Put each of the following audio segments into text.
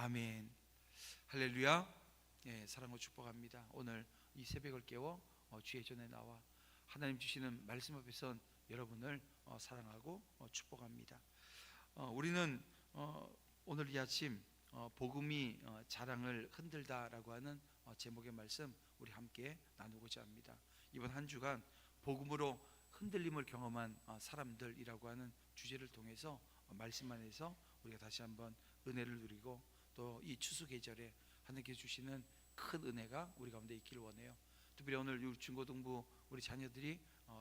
아멘. 할렐루야. 예, 사랑과 축복합니다. 오늘 이 새벽을 깨워 주의 전에 나와 하나님 주시는 말씀 앞에선 여러분을 사랑하고 축복합니다. 우리는 오늘 이 아침 복음이 자랑을 흔들다라고 하는 제목의 말씀 우리 함께 나누고자 합니다. 이번 한 주간 복음으로 흔들림을 경험한 사람들이라고 하는 주제를 통해서 말씀 안에서 우리가 다시 한번 은혜를 누리고 또 이 추수 계절에 하나님께 주시는 큰 은혜가 우리 가운데 있기를 원해요. 특별히 오늘 중고등부 우리 자녀들이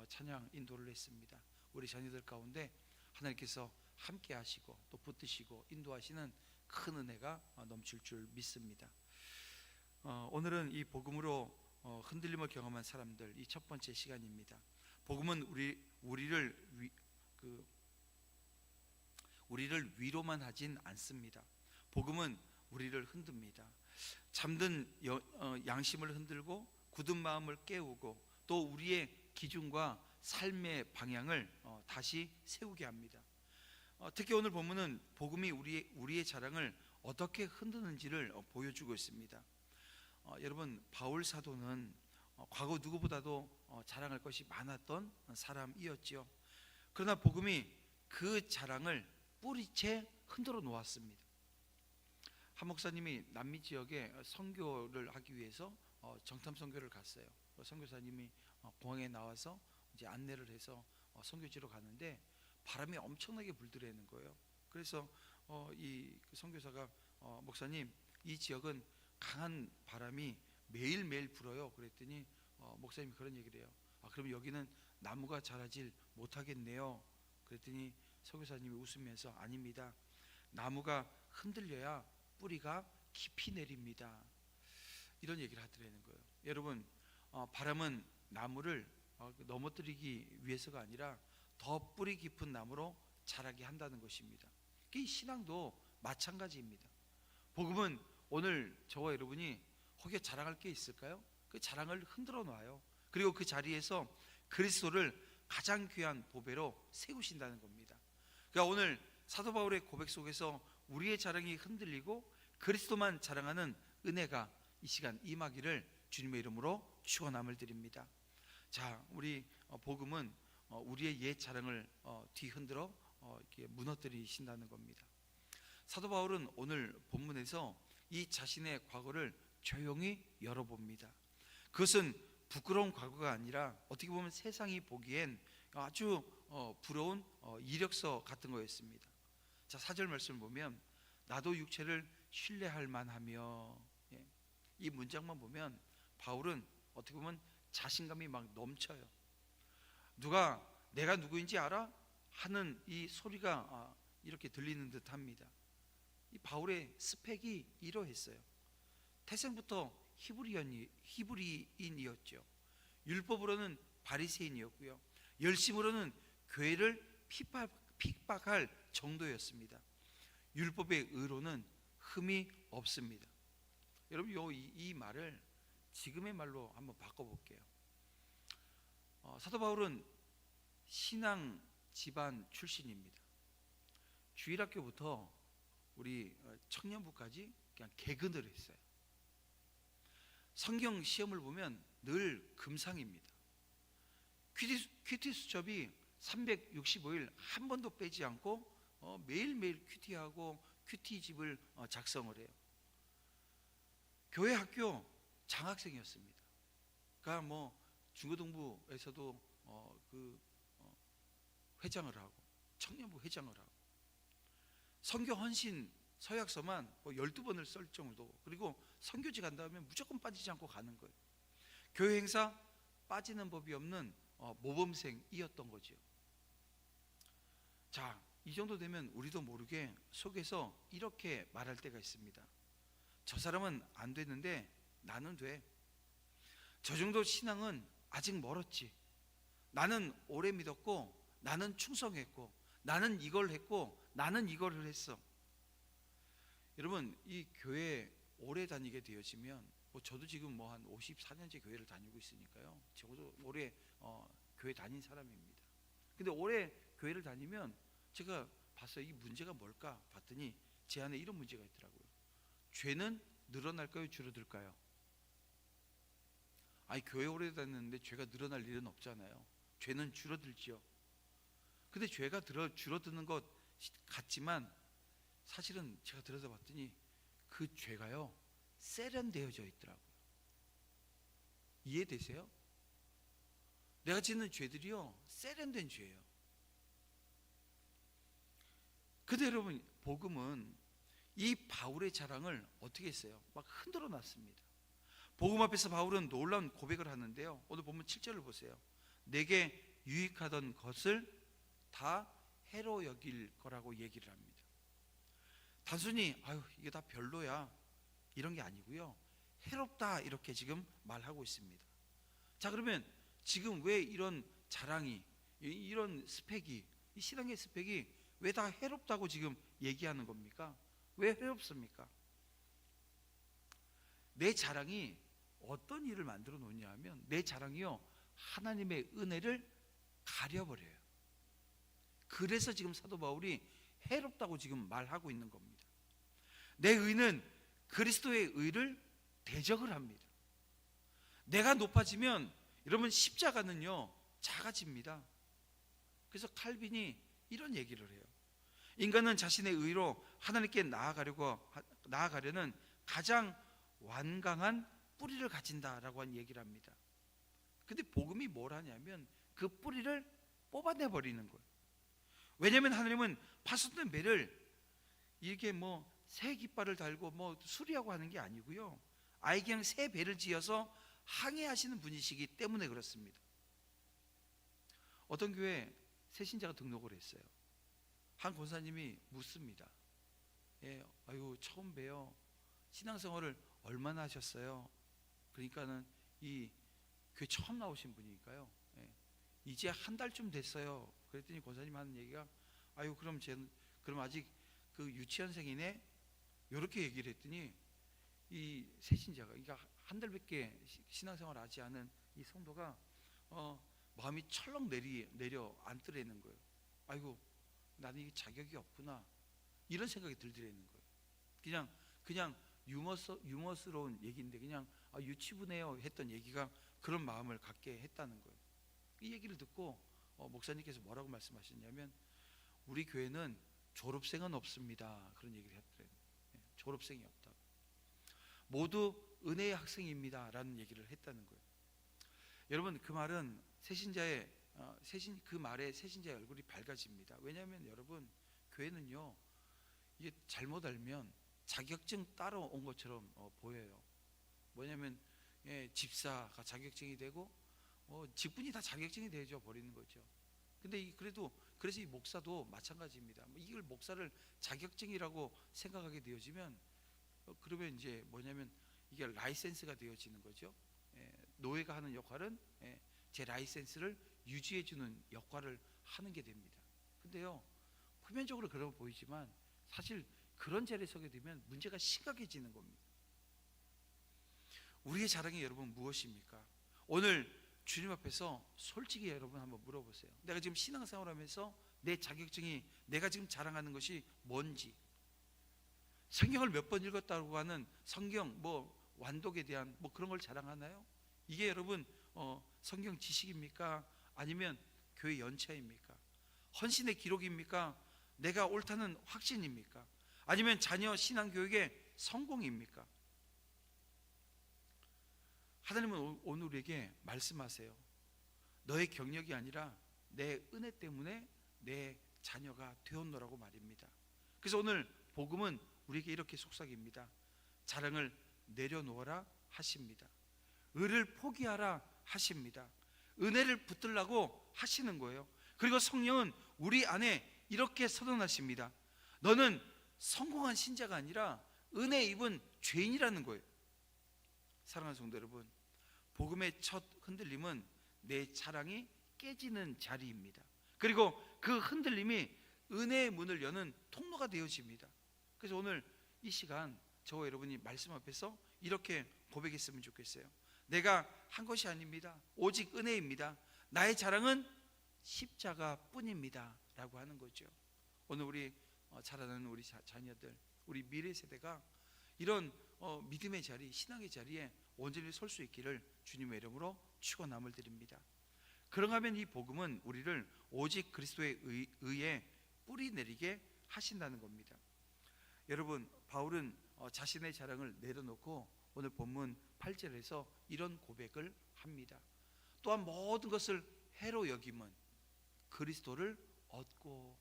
찬양 인도를 했습니다. 우리 자녀들 가운데 하나님께서 함께 하시고 또 붙드시고 인도하시는 큰 은혜가 넘칠 줄 믿습니다. 오늘은 이 복음으로 흔들림을 경험한 사람들, 이 첫 번째 시간입니다. 복음은 우리를 위로만 하진 않습니다. 복음은 우리를 흔듭니다. 잠든 양심을 흔들고 굳은 마음을 깨우고 또 우리의 기준과 삶의 방향을 다시 세우게 합니다. 특히 오늘 본문은 복음이 우리의 자랑을 어떻게 흔드는지를 보여주고 있습니다. 여러분, 바울 사도는 과거 누구보다도 자랑할 것이 많았던 사람이었죠. 그러나 복음이 그 자랑을 뿌리채 흔들어 놓았습니다. 한 목사님이 남미 지역에 선교를 하기 위해서 정탐 선교를 갔어요. 선교사님이 공항에 나와서 이제 안내를 해서 선교지로 가는데 바람이 엄청나게 불더라는 거예요. 그래서 이 선교사가 목사님, 이 지역은 강한 바람이 매일매일 불어요. 그랬더니 목사님이 그런 얘기를 해요. 그럼 여기는 나무가 자라질 못하겠네요. 그랬더니 선교사님이 웃으면서 아닙니다. 나무가 흔들려야 뿌리가 깊이 내립니다. 이런 얘기를 하더라는 거예요. 여러분, 바람은 나무를 넘어뜨리기 위해서가 아니라 더 뿌리 깊은 나무로 자라게 한다는 것입니다. 이 신앙도 마찬가지입니다. 복음은 오늘 저와 여러분이 혹여 자랑할 게 있을까요? 그 자랑을 흔들어 놔요. 그리고 그 자리에서 그리스도를 가장 귀한 보배로 세우신다는 겁니다. 그러니까 오늘 사도 바울의 고백 속에서 우리의 자랑이 흔들리고 그리스도만 자랑하는 은혜가 이 시간 임하기를 주님의 이름으로 축원함을 드립니다. 자, 우리 복음은 우리의 옛 자랑을 뒤흔들어 이렇게 무너뜨리신다는 겁니다. 사도 바울은 오늘 본문에서 이 자신의 과거를 조용히 열어봅니다. 그것은 부끄러운 과거가 아니라 어떻게 보면 세상이 보기엔 아주 부러운 이력서 같은 거였습니다. 자, 4절 말씀을 보면 나도 육체를 신뢰할 만하며, 이 문장만 보면 바울은 어떻게 보면 자신감이 막 넘쳐요. 누가 내가 누구인지 알아? 하는 이 소리가 이렇게 들리는 듯 합니다. 이 바울의 스펙이 이러했어요. 태생부터 히브리인이었죠. 율법으로는 바리새인이었고요. 열심으로는 교회를 핍박할 정도였습니다. 율법의 의로는 흠이 없습니다. 여러분, 이 말을 지금의 말로 한번 바꿔볼게요. 사도 바울은 신앙 집안 출신입니다. 주일학교부터 우리 청년부까지 그냥 개근을 했어요. 성경 시험을 보면 늘 금상입니다. 큐티 수첩이 365일 한 번도 빼지 않고 매일매일 큐티하고 큐티집을 작성을 해요. 교회 학교 장학생이었습니다. 그러니까 중고등부에서도 회장을 하고 청년부 회장을 하고 선교 헌신 서약서만 12번을 쓸 정도, 그리고 선교지 간다면 무조건 빠지지 않고 가는 거예요. 교회 행사 빠지는 법이 없는 모범생이었던 거죠. 자, 이 정도 되면 우리도 모르게 속에서 이렇게 말할 때가 있습니다. 저 사람은 안 됐는데 나는 돼. 저 정도 신앙은 아직 멀었지. 나는 오래 믿었고, 나는 충성했고, 나는 이걸 했고, 나는 이걸 했어. 여러분, 이 교회 오래 다니게 되어지면 저도 지금 한 54년째 교회를 다니고 있으니까요. 저도 오래 교회 다닌 사람입니다. 근데 오래 교회를 다니면 제가 봤어요. 이 문제가 뭘까 봤더니 제 안에 이런 문제가 있더라고요. 죄는 늘어날까요? 줄어들까요? 아니, 교회 오래 다녔는데 죄가 늘어날 일은 없잖아요. 죄는 줄어들지요. 근데 죄가 줄어드는 것 같지만 사실은 제가 들여다봤더니 그 죄가요 세련되어져 있더라고요. 이해되세요? 내가 짓는 죄들이요 세련된 죄예요. 근데 여러분, 복음은 이 바울의 자랑을 어떻게 했어요? 막 흔들어 놨습니다. 복음 앞에서 바울은 놀라운 고백을 하는데요, 오늘 보면 7절을 보세요. 내게 유익하던 것을 다 해로 여길 거라고 얘기를 합니다. 단순히 아유 이게 다 별로야 이런 게 아니고요, 해롭다 이렇게 지금 말하고 있습니다. 자, 그러면 지금 왜 이런 자랑이, 이런 스펙이, 이 신앙의 스펙이 왜 다 해롭다고 지금 얘기하는 겁니까? 왜 해롭습니까? 내 자랑이 어떤 일을 만들어 놓냐 하면, 내 자랑이요 하나님의 은혜를 가려버려요. 그래서 지금 사도 바울이 해롭다고 지금 말하고 있는 겁니다. 내 의는 그리스도의 의를 대적을 합니다. 내가 높아지면 여러분 십자가는요 작아집니다. 그래서 칼빈이 이런 얘기를 해요. 인간은 자신의 의로 하나님께 나아가려는 가장 완강한 뿌리를 가진다라고 한 얘기를 합니다. 근데 복음이 뭘 하냐면 그 뿌리를 뽑아내 버리는 거예요. 왜냐하면 하나님은 파손된 배를 이렇게 뭐 새 깃발을 달고 뭐 수리하고 하는 게 아니고요, 아예 그냥 새 배를 지어서 항해하시는 분이시기 때문에 그렇습니다. 어떤 교회 새신자가 등록을 했어요. 한 권사님이 묻습니다. 예, 아유 처음 봬요. 신앙생활을 얼마나 하셨어요? 그러니까는 이 교회 처음 나오신 분이니까요. 예, 이제 한 달쯤 됐어요. 그랬더니 권사님 하는 얘기가 아유 그럼 아직 그 유치원생이네? 이렇게 얘기를 했더니 이 새신자가, 그러니까 한 달밖에 신앙생활 하지 않은 이 성도가 마음이 철렁 내려 앉더라는 거예요. 아이고 나는 이게 자격이 없구나 이런 생각이 들더라는 거예요. 그냥 유머스러운 얘기인데 그냥 유치부네요 했던 얘기가 그런 마음을 갖게 했다는 거예요. 이 얘기를 듣고 목사님께서 뭐라고 말씀하셨냐면, 우리 교회는 졸업생은 없습니다 그런 얘기를 했더래요. 졸업생이 없다, 모두 은혜의 학생입니다 라는 얘기를 했다는 거예요. 여러분, 그 말은 그 말에 새신자의 얼굴이 밝아집니다. 왜냐하면 여러분, 교회는요 이게 잘못 알면 자격증 따라온 것처럼 보여요. 뭐냐면 집사가 자격증이 되고 직분이 다 자격증이 되어져 버리는 거죠. 근데 그래서 이 목사도 마찬가지입니다. 이걸 목사를 자격증이라고 생각하게 되어지면 그러면 이제 뭐냐면 이게 라이센스가 되어지는 거죠. 노예가 하는 역할은 제 라이센스를 유지해 주는 역할을 하는 게 됩니다. 근데요 표면적으로 그런 보이지만 사실 그런 자리에 서게 되면 문제가 심각해지는 겁니다. 우리의 자랑이 여러분 무엇입니까? 오늘 주님 앞에서 솔직히 여러분 한번 물어보세요. 내가 지금 신앙생활하면서 내 자격증이, 내가 지금 자랑하는 것이 뭔지, 성경을 몇 번 읽었다고 하는 성경 완독에 대한 그런 걸 자랑하나요? 이게 여러분 성경 지식입니까? 아니면 교회 연차입니까? 헌신의 기록입니까? 내가 옳다는 확신입니까? 아니면 자녀 신앙교육의 성공입니까? 하나님은 오늘 우리에게 말씀하세요. 너의 경력이 아니라 내 은혜 때문에 내 자녀가 되었노라고 말입니다. 그래서 오늘 복음은 우리에게 이렇게 속삭입니다. 자랑을 내려놓아라 하십니다. 의를 포기하라 하십니다. 은혜를 붙들라고 하시는 거예요. 그리고 성령은 우리 안에 이렇게 선언하십니다. 너는 성공한 신자가 아니라 은혜 입은 죄인이라는 거예요. 사랑하는 성도 여러분, 복음의 첫 흔들림은 내 자랑이 깨지는 자리입니다. 그리고 그 흔들림이 은혜의 문을 여는 통로가 되어집니다. 그래서 오늘 이 시간 저와 여러분이 말씀 앞에서 이렇게 고백했으면 좋겠어요. 내가 한 것이 아닙니다. 오직 은혜입니다. 나의 자랑은 십자가뿐입니다 라고 하는 거죠. 오늘 우리 자라나는 우리 자녀들, 우리 미래 세대가 이런 믿음의 자리, 신앙의 자리에 온전히 설 수 있기를 주님의 이름으로 축원함을 드립니다. 그런가 하면 이 복음은 우리를 오직 그리스도의 의에 뿌리 내리게 하신다는 겁니다. 여러분, 바울은 자신의 자랑을 내려놓고 오늘 본문 8절에서 이런 고백을 합니다. 또한 모든 것을 해로 여김은 그리스도를 얻고.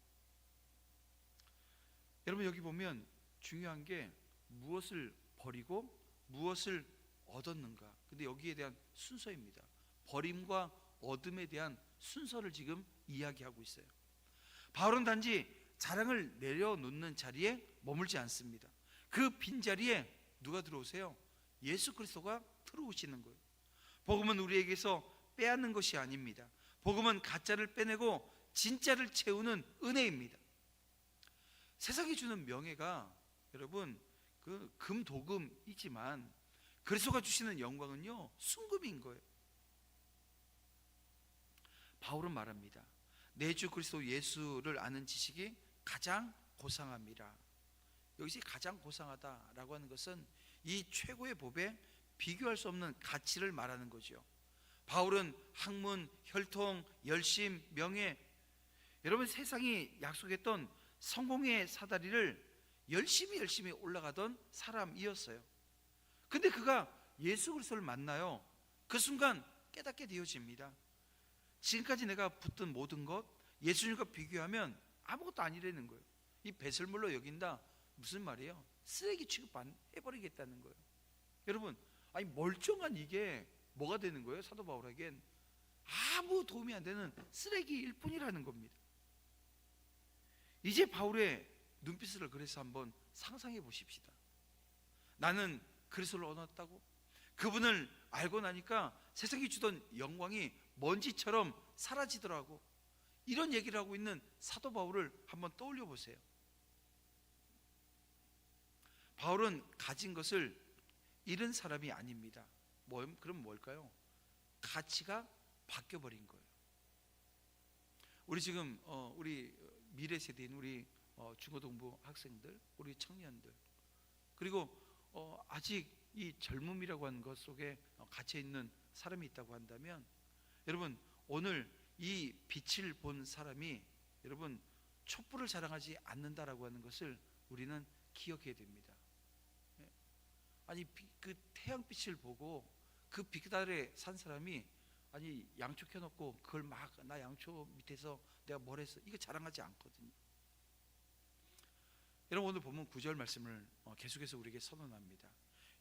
여러분, 여기 보면 중요한 게 무엇을 버리고 무엇을 얻었는가. 근데 여기에 대한 순서입니다. 버림과 얻음에 대한 순서를 지금 이야기하고 있어요. 바울은 단지 자랑을 내려놓는 자리에 머물지 않습니다. 그 빈자리에 누가 들어오세요? 예수 그리스도가 들어오시는 거예요. 복음은 우리에게서 빼앗는 것이 아닙니다. 복음은 가짜를 빼내고 진짜를 채우는 은혜입니다. 세상이 주는 명예가 여러분 그 금도금이지만 그리스도가 주시는 영광은요 순금인 거예요. 바울은 말합니다. 내 주 그리스도 예수를 아는 지식이 가장 고상함이라. 여기서 가장 고상하다라고 하는 것은 이 최고의 법에 비교할 수 없는 가치를 말하는 거죠. 바울은 학문, 혈통, 열심, 명예, 여러분 세상이 약속했던 성공의 사다리를 열심히 올라가던 사람이었어요. 근데 그가 예수 그리스도를 만나요. 그 순간 깨닫게 되어집니다. 지금까지 내가 붙든 모든 것 예수님과 비교하면 아무것도 아니라는 거예요. 이 배설물로 여긴다 무슨 말이에요? 쓰레기 취급해버리겠다는 거예요. 여러분, 아니 멀쩡한 이게 뭐가 되는 거예요? 사도 바울에겐 아무 도움이 안 되는 쓰레기일 뿐이라는 겁니다. 이제 바울의 눈빛을 그래서 한번 상상해 보십시다. 나는 그리스도를 얻었다고? 그분을 알고 나니까 세상이 주던 영광이 먼지처럼 사라지더라고. 이런 얘기를 하고 있는 사도 바울을 한번 떠올려 보세요. 바울은 가진 것을 잃은 사람이 아닙니다. 그럼 뭘까요? 가치가 바뀌어버린 거예요. 우리 지금 우리 미래 세대인 우리 중고등부 학생들, 우리 청년들, 그리고 아직 이 젊음이라고 하는 것 속에 갇혀 있는 사람이 있다고 한다면, 여러분 오늘 이 빛을 본 사람이 여러분 촛불을 자랑하지 않는다라고 하는 것을 우리는 기억해야 됩니다. 아니 그 태양빛을 보고 그 빛 아래 산 사람이 아니 양초 켜놓고 그걸 막 나 양초 밑에서 내가 뭘 했어 이거 자랑하지 않거든요. 여러분 오늘 보면 9절 말씀을 계속해서 우리에게 선언합니다.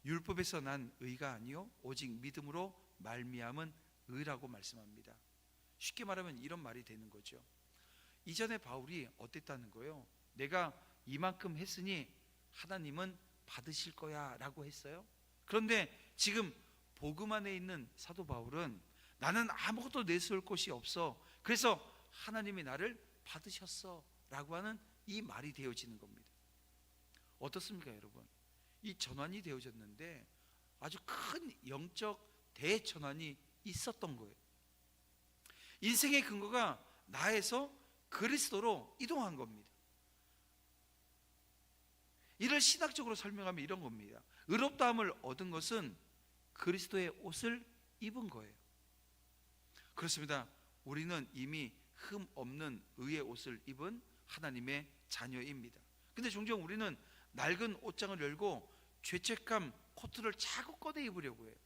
율법에서 난 의가 아니요 오직 믿음으로 말미암은 의라고 말씀합니다. 쉽게 말하면 이런 말이 되는 거죠. 이전에 바울이 어땠다는 거예요? 내가 이만큼 했으니 하나님은 받으실 거야 라고 했어요. 그런데 지금 복음 안에 있는 사도 바울은 나는 아무것도 내세울 것이 없어, 그래서 하나님이 나를 받으셨어 라고 하는 이 말이 되어지는 겁니다. 어떻습니까 여러분? 이 전환이 되어졌는데 아주 큰 영적 대전환이 있었던 거예요. 인생의 근거가 나에서 그리스도로 이동한 겁니다. 이를 신학적으로 설명하면 이런 겁니다. 의롭다함을 얻은 것은 그리스도의 옷을 입은 거예요. 그렇습니다. 우리는 이미 흠 없는 의의 옷을 입은 하나님의 자녀입니다. 근데 종종 우리는 낡은 옷장을 열고 죄책감 코트를 자꾸 꺼내 입으려고 해요.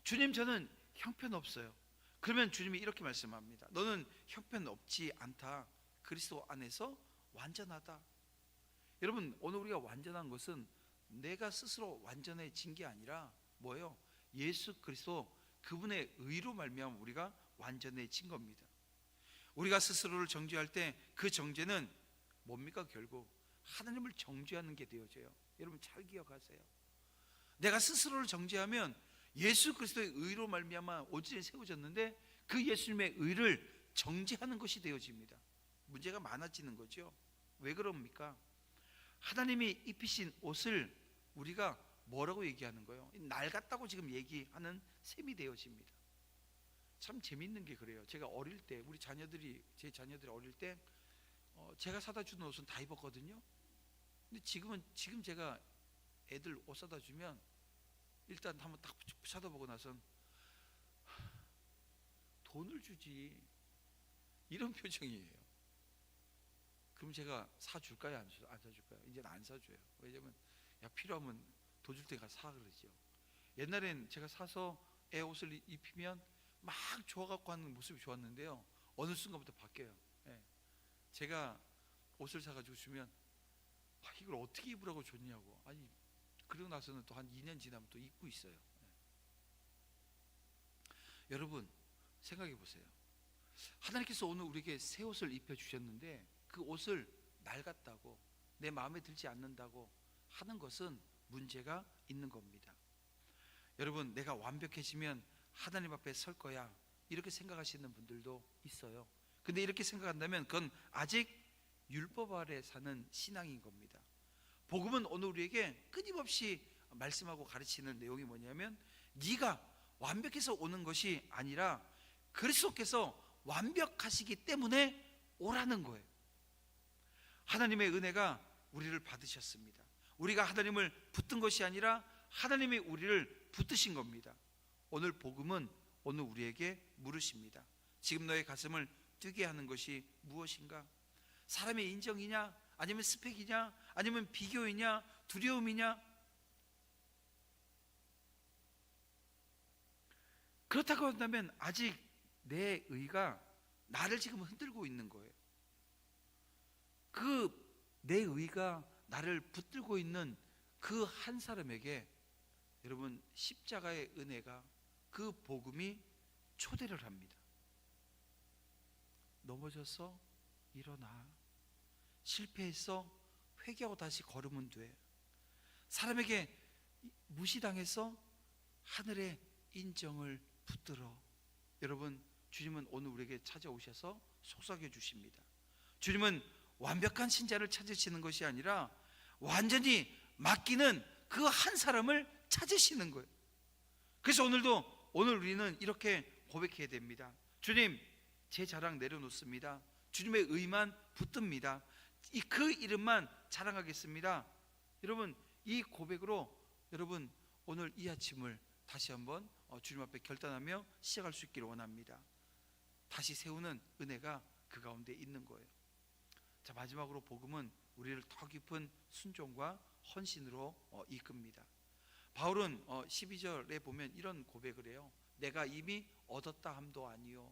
주님 저는 형편없어요. 그러면 주님이 이렇게 말씀합니다. 너는 형편없지 않다. 그리스도 안에서 완전하다. 여러분 오늘 우리가 완전한 것은 내가 스스로 완전해진 게 아니라 뭐예요? 예수 그리스도 그분의 의로 말미암아 우리가 완전해진 겁니다. 우리가 스스로를 정죄할 때 그 정죄는 뭡니까? 결국 하나님을 정죄하는 게 되어져요. 여러분 잘 기억하세요. 내가 스스로를 정죄하면 예수 그리스도의 의로 말미암아 오직에 세워졌는데 그 예수님의 의를 정죄하는 것이 되어집니다. 문제가 많아지는 거죠. 왜 그럽니까? 하나님이 입히신 옷을 우리가 뭐라고 얘기하는 거예요? 낡았다고 지금 얘기하는 셈이 되어집니다. 참 재밌는 게 그래요. 제가 어릴 때 제 자녀들이 어릴 때 제가 사다 주는 옷은 다 입었거든요. 근데 지금 제가 애들 옷 사다 주면 일단 한번 딱 쳐다보고 나선 돈을 주지, 이런 표정이에요. 그럼 제가 사줄까요? 안 사줄까요? 이제는 안 사줘요. 왜냐면 야, 필요하면 돈 줄 때가 사 그러죠. 옛날엔 제가 사서 애 옷을 입히면 막 좋아갖고 하는 모습이 좋았는데요, 어느 순간부터 바뀌어요. 예. 제가 옷을 사가지고 주면 이걸 어떻게 입으라고 줬냐고. 아니, 그러고 나서는 또 한 2년 지나면 또 입고 있어요. 예. 여러분 생각해 보세요. 하나님께서 오늘 우리에게 새 옷을 입혀 주셨는데 그 옷을 낡았다고, 내 마음에 들지 않는다고 하는 것은 문제가 있는 겁니다. 여러분, 내가 완벽해지면 하나님 앞에 설 거야, 이렇게 생각하시는 분들도 있어요. 근데 이렇게 생각한다면 그건 아직 율법 아래 사는 신앙인 겁니다. 복음은 오늘 우리에게 끊임없이 말씀하고 가르치는 내용이 뭐냐면, 네가 완벽해서 오는 것이 아니라 그리스도께서 완벽하시기 때문에 오라는 거예요. 하나님의 은혜가 우리를 받으셨습니다. 우리가 하나님을 붙든 것이 아니라 하나님이 우리를 붙드신 겁니다. 오늘 복음은 오늘 우리에게 물으십니다. 지금 너의 가슴을 뛰게 하는 것이 무엇인가? 사람의 인정이냐? 아니면 스펙이냐? 아니면 비교이냐? 두려움이냐? 그렇다고 한다면 아직 내 의가 나를 지금 흔들고 있는 거예요. 그 내 의가 나를 붙들고 있는 그 한 사람에게 여러분, 십자가의 은혜가, 그 복음이 초대를 합니다. 넘어져서 일어나, 실패해서 회개하고 다시 걸으면 돼. 사람에게 무시당해서 하늘의 인정을 붙들어. 여러분, 주님은 오늘 우리에게 찾아오셔서 속삭여 주십니다. 주님은 완벽한 신자를 찾으시는 것이 아니라 완전히 맡기는 그 한 사람을 찾으시는 거예요. 그래서 오늘 우리는 이렇게 고백해야 됩니다. 주님, 제 자랑 내려놓습니다. 주님의 의만 붙듭니다. 그 이름만 자랑하겠습니다. 여러분, 이 고백으로 여러분 오늘 이 아침을 다시 한번 주님 앞에 결단하며 시작할 수 있기를 원합니다. 다시 세우는 은혜가 그 가운데 있는 거예요. 자, 마지막으로 복음은 우리를 더 깊은 순종과 헌신으로 이끕니다. 바울은 12절에 보면 이런 고백을 해요. 내가 이미 얻었다 함도 아니요,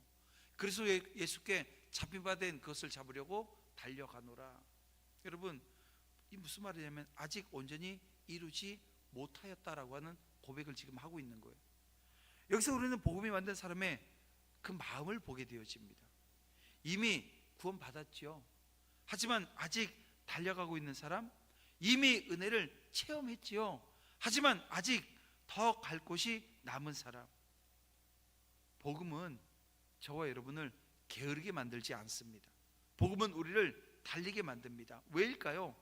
그래서 예수께 잡힌바된 그것을 잡으려고 달려가노라. 여러분, 이 무슨 말이냐면 아직 온전히 이루지 못하였다라고 하는 고백을 지금 하고 있는 거예요. 여기서 우리는 복음이 만든 사람의 그 마음을 보게 되어집니다. 이미 구원 받았죠. 하지만 아직 달려가고 있는 사람, 이미 은혜를 체험했지요. 하지만 아직 더 갈 곳이 남은 사람. 복음은 저와 여러분을 게으르게 만들지 않습니다. 복음은 우리를 달리게 만듭니다. 왜일까요?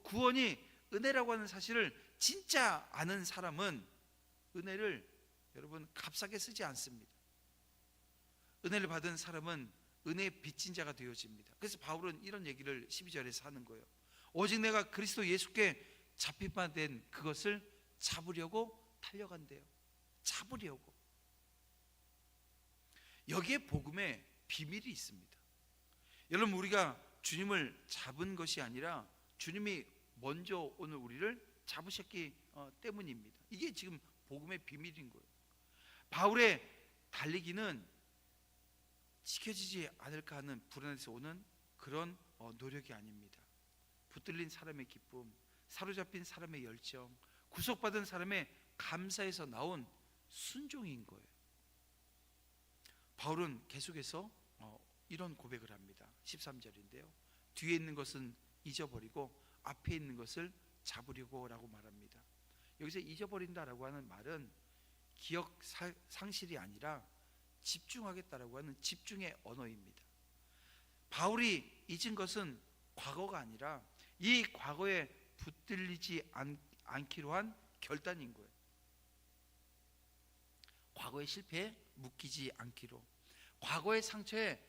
구원이 은혜라고 하는 사실을 진짜 아는 사람은 은혜를 여러분 값싸게 쓰지 않습니다. 은혜를 받은 사람은 은혜의 빚진 자가 되어집니다. 그래서 바울은 이런 얘기를 12절에서 하는 거예요. 오직 내가 그리스도 예수께 잡힌 바 된 그것을 잡으려고 달려간대요. 잡으려고. 여기에 복음의 비밀이 있습니다. 여러분, 우리가 주님을 잡은 것이 아니라 주님이 먼저 오늘 우리를 잡으셨기 때문입니다. 이게 지금 복음의 비밀인 거예요. 바울의 달리기는 지켜지지 않을까 하는 불안에서 오는 그런 노력이 아닙니다. 붙들린 사람의 기쁨, 사로잡힌 사람의 열정, 구속받은 사람의 감사에서 나온 순종인 거예요. 바울은 계속해서 이런 고백을 합니다. 13절인데요. 뒤에 있는 것은 잊어버리고 앞에 있는 것을 잡으려고 라고 말합니다. 여기서 잊어버린다라고 하는 말은 기억 상실이 아니라 집중하겠다라고 하는 집중의 언어입니다. 바울이 잊은 것은 과거가 아니라 이 과거에 붙들리지 않기로 한 결단인 거예요. 과거의 실패에 묶이지 않기로, 과거의 상처에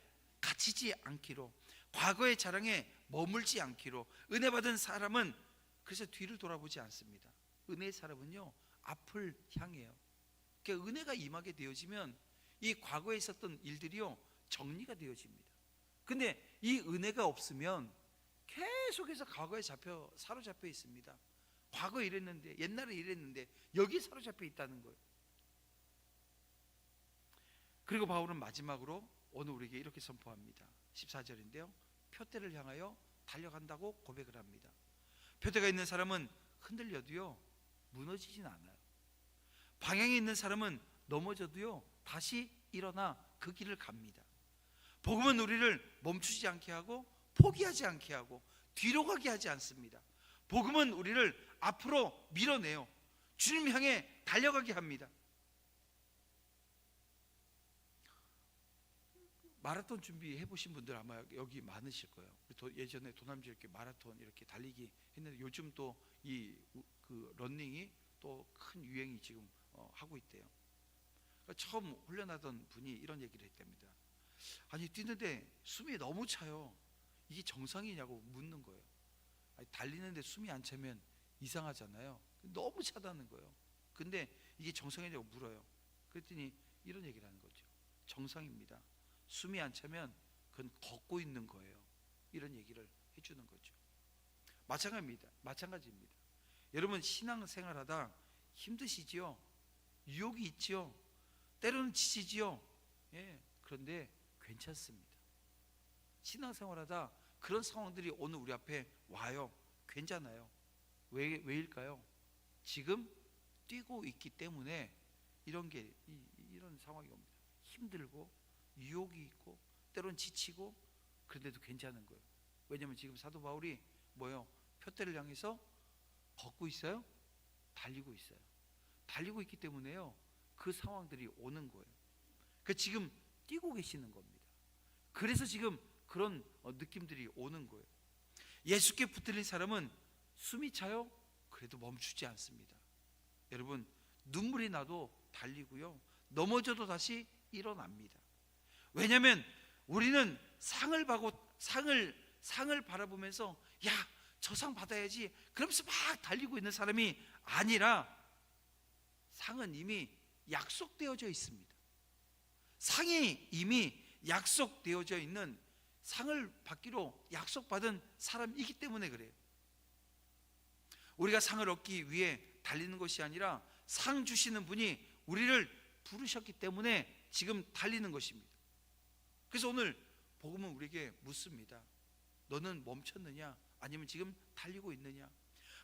갇히지 않기로, 과거의 자랑에 머물지 않기로. 은혜 받은 사람은 그래서 뒤를 돌아보지 않습니다. 은혜의 사람은요, 앞을 향해요. 그러니까 은혜가 임하게 되어지면 이 과거에 있었던 일들이요, 정리가 되어집니다. 근데 이 은혜가 없으면 계속해서 과거에 사로잡혀 있습니다. 과거에 이랬는데, 옛날에 이랬는데 여기 사로잡혀 있다는 거예요. 그리고 바울은 마지막으로 오늘 우리에게 이렇게 선포합니다. 14절인데요, 표대를 향하여 달려간다고 고백을 합니다. 표대가 있는 사람은 흔들려도요, 무너지진 않아요. 방향이 있는 사람은 넘어져도요, 다시 일어나 그 길을 갑니다. 복음은 우리를 멈추지 않게 하고 포기하지 않게 하고 뒤로 가게 하지 않습니다. 복음은 우리를 앞으로 밀어내요. 주님 향해 달려가게 합니다. 마라톤 준비해 보신 분들 아마 여기 많으실 거예요. 예전에 도남지 이렇게 마라톤 이렇게 달리기 했는데 요즘 또 이 러닝이 또 큰 유행이 지금 하고 있대요. 그러니까 처음 훈련하던 분이 이런 얘기를 했답니다. 아니, 뛰는데 숨이 너무 차요. 이게 정상이냐고 묻는 거예요. 아니, 달리는데 숨이 안 차면 이상하잖아요. 너무 차다는 거예요. 근데 이게 정상이냐고 물어요. 그랬더니 이런 얘기를 하는 거죠. 정상입니다. 숨이 안 차면 그건 걷고 있는 거예요. 이런 얘기를 해주는 거죠. 마찬가지입니다. 여러분, 신앙생활하다 힘드시지요? 유혹이 있지요? 때로는 지치지요? 예, 그런데 괜찮습니다. 신앙생활하다 그런 상황들이 오늘 우리 앞에 와요. 괜찮아요. 왜일까요? 지금 뛰고 있기 때문에 이런 상황이 옵니다. 힘들고 유혹이 있고 때로는 지치고 그런데도 괜찮은 거예요. 왜냐하면 지금 사도 바울이 뭐예요? 표대를 향해서 걷고 있어요? 달리고 있어요. 달리고 있기 때문에요, 그 상황들이 오는 거예요. 지금 뛰고 계시는 겁니다. 그래서 지금 그런 느낌들이 오는 거예요. 예수께 붙들린 사람은 숨이 차요? 그래도 멈추지 않습니다. 여러분, 눈물이 나도 달리고요, 넘어져도 다시 일어납니다. 왜냐하면 우리는 상을 바라보면서 야, 저 상 받아야지 그러면서 막 달리고 있는 사람이 아니라 상은 이미 약속되어져 있습니다. 상이 이미 약속되어져 있는, 상을 받기로 약속받은 사람이기 때문에 그래요. 우리가 상을 얻기 위해 달리는 것이 아니라 상 주시는 분이 우리를 부르셨기 때문에 지금 달리는 것입니다. 그래서 오늘 복음은 우리에게 묻습니다. 너는 멈췄느냐? 아니면 지금 달리고 있느냐?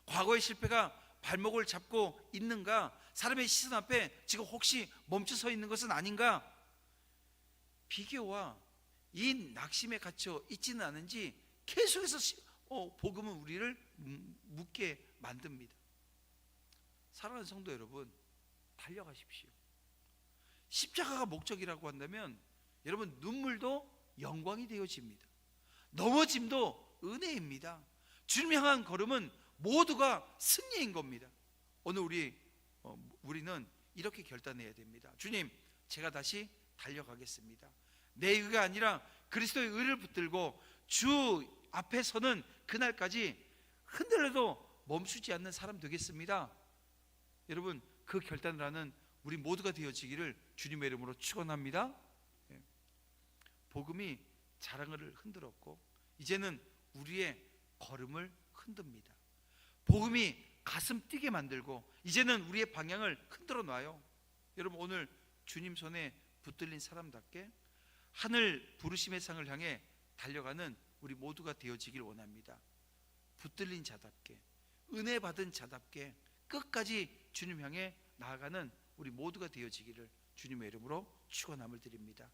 과거의 실패가 발목을 잡고 있는가? 사람의 시선 앞에 지금 혹시 멈춰 서 있는 것은 아닌가? 비교와 이 낙심에 갇혀 있지는 않은지 계속해서 복음은 우리를 묻게 만듭니다. 사랑하는 성도 여러분, 달려가십시오. 십자가가 목적이라고 한다면 여러분, 눈물도 영광이 되어집니다. 넘어짐도 은혜입니다. 주님 향한 걸음은 모두가 승리인 겁니다. 오늘 우리는 이렇게 결단해야 됩니다. 주님, 제가 다시 달려가겠습니다. 내 의가 아니라 그리스도의 의를 붙들고 주 앞에 서는 그날까지 흔들려도 멈추지 않는 사람 되겠습니다. 여러분, 그 결단을 하는 우리 모두가 되어지기를 주님의 이름으로 축원합니다. 복음이 자랑을 흔들었고 이제는 우리의 걸음을 흔듭니다. 복음이 가슴 뛰게 만들고 이제는 우리의 방향을 흔들어 놔요. 여러분, 오늘 주님 손에 붙들린 사람답게 하늘 부르심의 상을 향해 달려가는 우리 모두가 되어지길 원합니다. 붙들린 자답게, 은혜 받은 자답게 끝까지 주님 향해 나아가는 우리 모두가 되어지기를 주님의 이름으로 축원함을 드립니다.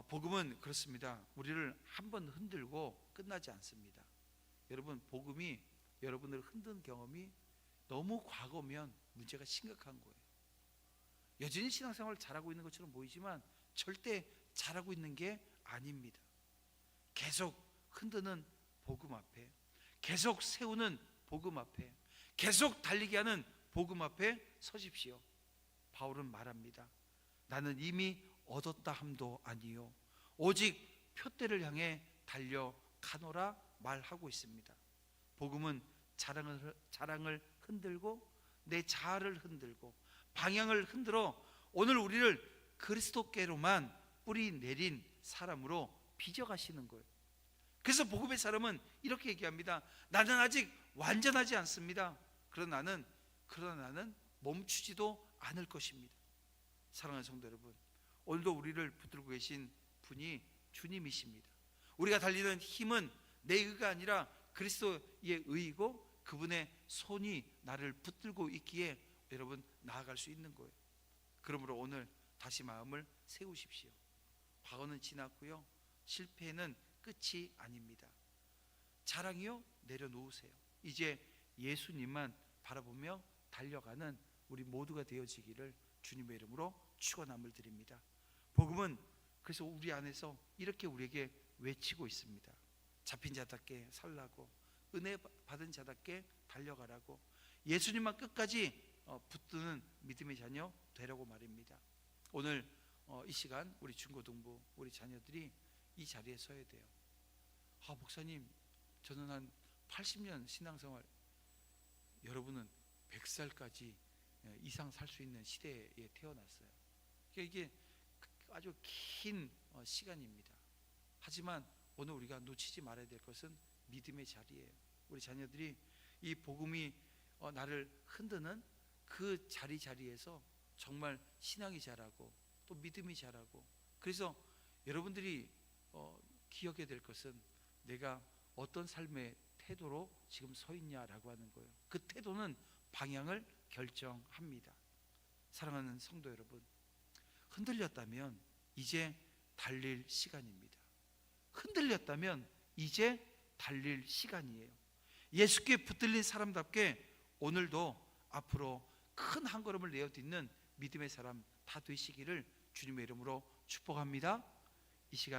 복음은 그렇습니다. 우리를 한번 흔들고 끝나지 않습니다. 여러분, 복음이 여러분을 흔든 경험이 너무 과거면 문제가 심각한 거예요. 여전히 신앙생활을 잘하고 있는 것처럼 보이지만 절대 잘하고 있는 게 아닙니다. 계속 흔드는 복음 앞에, 계속 세우는 복음 앞에, 계속 달리게 하는 복음 앞에 서십시오. 바울은 말합니다. 나는 이미 얻었다 함도 아니요 오직 표대를 향해 달려가노라 말하고 있습니다. 복음은 자랑을 흔들고 내 자아를 흔들고 방향을 흔들어 오늘 우리를 그리스도께로만 뿌리 내린 사람으로 빚어가시는 거예요. 그래서 복음의 사람은 이렇게 얘기합니다. 나는 아직 완전하지 않습니다. 그러나 나는 멈추지도 않을 것입니다. 사랑하는 성도 여러분, 오늘도 우리를 붙들고 계신 분이 주님이십니다. 우리가 달리는 힘은 내 의가 아니라 그리스도의 의이고 그분의 손이 나를 붙들고 있기에 여러분 나아갈 수 있는 거예요. 그러므로 오늘 다시 마음을 세우십시오. 과거는 지났고요, 실패는 끝이 아닙니다. 자랑이요, 내려놓으세요. 이제 예수님만 바라보며 달려가는 우리 모두가 되어지기를 주님의 이름으로 축원함을 드립니다. 복음은 그래서 우리 안에서 이렇게 우리에게 외치고 있습니다. 잡힌 자답게 살라고, 은혜 받은 자답게 달려가라고, 예수님만 끝까지 붙드는 믿음의 자녀 되라고 말입니다. 오늘 이 시간 우리 중고등부 우리 자녀들이 이 자리에 서야 돼요. 목사님, 저는 한 80년 신앙생활, 여러분은 100살까지 이상 살 수 있는 시대에 태어났어요. 이게 아주 긴 시간입니다. 하지만 오늘 우리가 놓치지 말아야 될 것은 믿음의 자리예요. 우리 자녀들이 이 복음이 나를 흔드는 그 자리에서 정말 신앙이 자라고 또 믿음이 자라고, 그래서 여러분들이 기억해야 될 것은 내가 어떤 삶의 태도로 지금 서 있냐라고 하는 거예요. 그 태도는 방향을 결정합니다. 사랑하는 성도 여러분, 흔들렸다면 이제 달릴 시간입니다. 흔들렸다면 이제 달릴 시간이에요. 예수께 붙들린 사람답게 오늘도 앞으로 큰 한 걸음을 내어딛는 믿음의 사람 다 되시기를 주님의 이름으로 축복합니다. 이 시간